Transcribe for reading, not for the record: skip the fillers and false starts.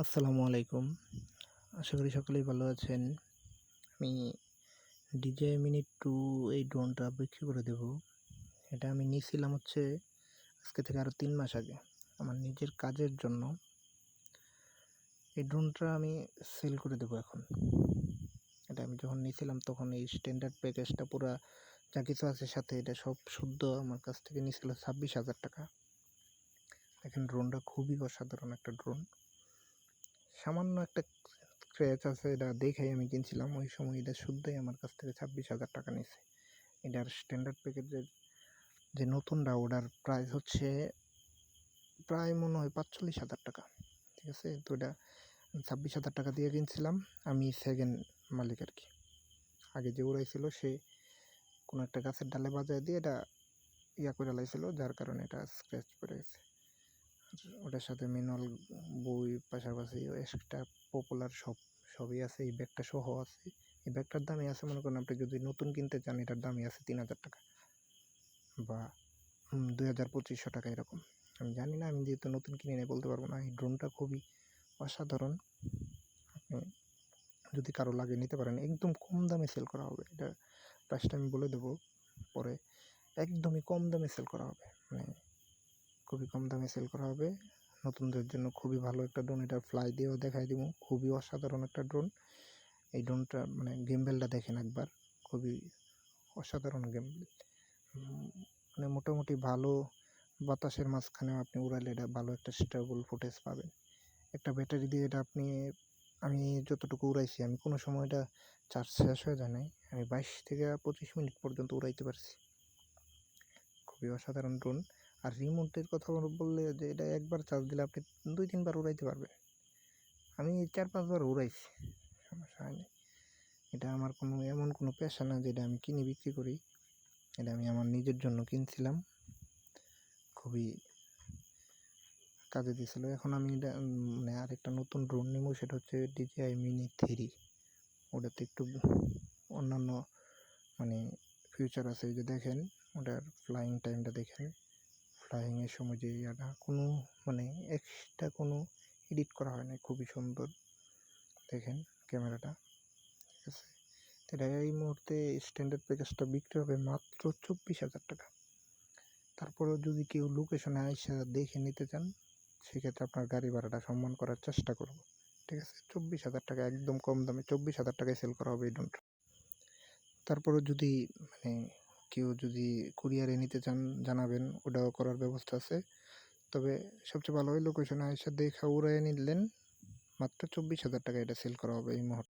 আসসালামু আলাইকুম। আশা করি সকলেই ভালো আছেন। আমি DJI Mini 2 এই ড্রোনটা বিক্রি করে দেব। এটা আমি নিয়েছিলাম হচ্ছে আজকে থেকে আরও ৩ মাস আগে আমার নিজের কাজের জন্য। এই ড্রোনটা আমি সেল করে দেব এখন। এটা আমি যখন নিয়েছিলাম তখন এই স্ট্যান্ডার্ড প্যাকেজটা পুরা যা কিছু আছে সাথে এটা সব শুদ্ধ আমার কাছ থেকে নিয়েছিল 26,000 টাকা। দেখেন ড্রোনটা খুবই অসাধারণ একটা ড্রোন। সামান্য একটা স্ক্র্যাচ আছে, এটা দেখেই আমি কিনছিলাম। ওই সময় এটা শুদ্ধই আমার কাছ থেকে 26,000 টাকা নিয়েছে। এটার স্ট্যান্ডার্ড প্যাকেজের যে নতুনটা ওটার প্রাইস হচ্ছে প্রায় মনে হয় 45,000 টাকা। ঠিক আছে, তো এটা 26,000 টাকা দিয়ে কিনছিলাম। আমি সেকেন্ড মালিক আর কি। আগে যে উড়াইছিল সে কোনো একটা গাছের ডালে বাজায় দিয়ে এটা করে লাইছিল, যার কারণে এটা স্ক্র্যাচ পড়ে গেছে। ওটার সাথে ম্যানুয়াল বই পাশাপাশি এক্সট্রা পপুলার সবই আছে। এই ব্যাগটা সহ আছে। এই ব্যাগটার দামই আছে, মনে করেন আপনি যদি নতুন কিনতে চান এটার দামই আছে 3,000 টাকা বা 2,000-2,500 টাকা এরকম। আমি জানি না, আমি যেহেতু নতুন কিনে নিয়ে বলতে পারবো না। এই ড্রোনটা খুবই অসাধারণ। আপনি যদি কারো লাগে নিতে পারেন, একদম কম দামে সেল করা হবে। এটার প্রাইসটা আমি বলে দেবো পরে। একদমই কম দামে সেল করা হবে, মানে খুবই কম দামে সেল করা হবে। নতুনদের জন্য খুবই ভালো একটা ড্রোন। এটা ফ্লাই দিয়েও দেখাই দিব, খুবই অসাধারণ একটা ড্রোন। এই ড্রোনটা মানে গেমবেলটা দেখেন একবার, খুবই অসাধারণ গেমবেল। মানে মোটামুটি ভালো বাতাসের মাঝখানেও আপনি উড়ালে এটা ভালো একটা স্টেবল ফুটেজ পাবেন। একটা ব্যাটারি দিয়ে এটা আমি যতটুকু উড়াইছি, আমি কোনো সময় এটা চার্জ শেষ হয়ে যায় নাই। আমি 22 থেকে 25 মিনিট পর্যন্ত উড়াইতে পারছি। খুবই অসাধারণ ড্রোন। আর রিমোটের কথা বললে যে এটা একবার চার্জ দিলে আপনি 2-3 বার উড়াইতে পারবেন। আমি 4-5 বার উড়াইছি, সমস্যা হয়নি। এটা আমার এমন কোনো পেশা না যেটা আমি কিনে বিক্রি করি। এটা আমি আমার নিজের জন্য কিনছিলাম, খুবই কাজে দিয়েছিল। এখন আমি এটা মানে আরেকটা নতুন ড্রোন নেব, সেটা হচ্ছে DJI Mini 3। ওটাতে একটু অন্যান্য মানে ফিউচার আছে। এই যে দেখেন ওটার ফ্লাইং টাইমটা দেখেন, ফ্লাইংয়ের সময় যে কোনো মানে এক্সট্রা কোনো এডিট করা হয় না, খুবই সুন্দর দেখেন ক্যামেরাটা। ঠিক আছে, এটা এই মুহূর্তে স্ট্যান্ডার্ড প্যাকেজটা বিক্রি হবে মাত্র 24,000 টাকা। তারপরেও যদি কেউ লোকেশনে আইসা দেখে নিতে চান, সেক্ষেত্রে আপনার গাড়ি ভাড়াটা সম্মান করার চেষ্টা করব। ঠিক আছে, 24,000 টাকা একদম কম দামে 24,000 টাকায় সেল করা হবে এই ড্রোনটা। তারপরেও যদি মানে কেউ যদি কুরিয়ারে নিতে চান জানাবেন, ওটাও করার ব্যবস্থা আছে। তবে সবচেয়ে ভালো হয় লোকেশনে আইসা দেখা উড়াইয়া নিলেন, মাত্র 24,000 টাকা এটা সেল করা হবে এই মুহূর্তে।